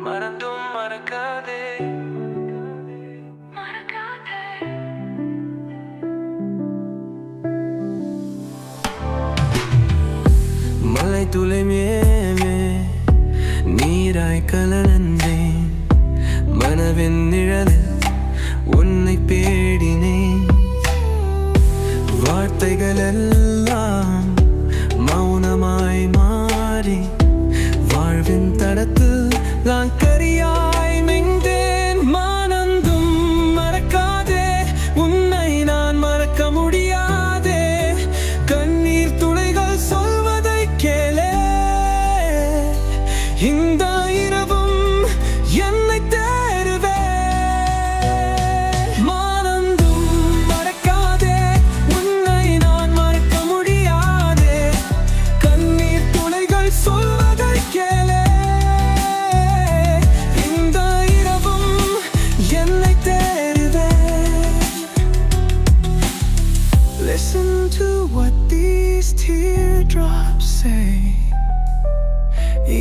மறந்தும் மறக்காதே மறக்காதே. மலை துளை மேலே நீராய் கலந்தேன், மனவின் நிழலில் உன்னை தேடினேன். வார்த்தைகள் எல்லாம் மௌனமாய் மாறி வாழ்வின் தடத்தில் நான் கரியாய் மெய்ந்தேன். மானந்தும் மறக்காதே, உன்னை நான் மறக்க முடியாதே. கண்ணீர் துளிகள் சொல்வதை கேளே, இந்த இரவும் என்னை தேடுவே. மானந்தும் மறக்காதே, உன்னை நான் மறக்க முடியாதே. கண்ணீர் துளிகள் சொல்வதை கேளே, இந்த இரவும் என்னை தேடுவே. Listen to what these teardrops say.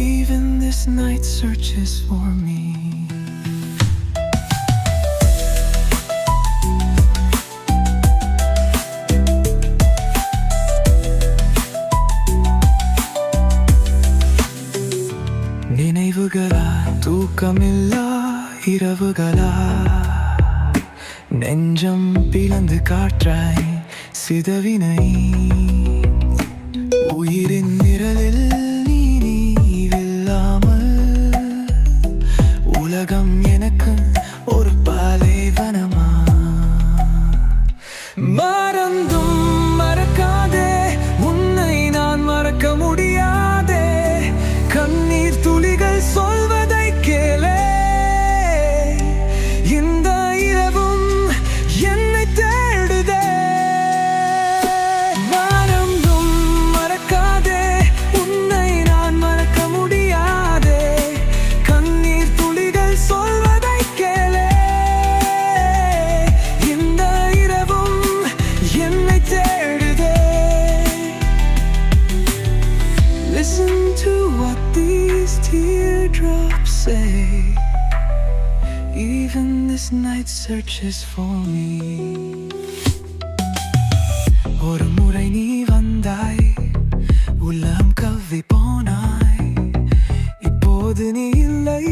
Even this night searches for me. நினைவுகளா தூக்கமில்லா இரவுகளா, நெஞ்சம் பிளந்து காற்றாய் சிதவினை. உயிரின் நிழலில் உலகம் எனக்கு ஒரு பாலைவனமா. மறந்தும் மறக்காதே, உன்னை நான் மறக்க முடியாதே. கண்ணீர் துளிகள் சொல்வதை கேளே, இந்த இரவும் என்னை தேடுதே. மறந்தும் மறக்காதே, உன்னை நான் மறக்க முடியாதே. கண்ணீர் துளிகள் சொல்வதை கேளே, இந்த இரவும் என்னை தேடுதே. Listen to what these teardrops say. Even this night searches for me. ஒரு முறை நீ வந்தாய், உள்ளம் கவ்வி போனாய். இப்போது நீ இல்லை,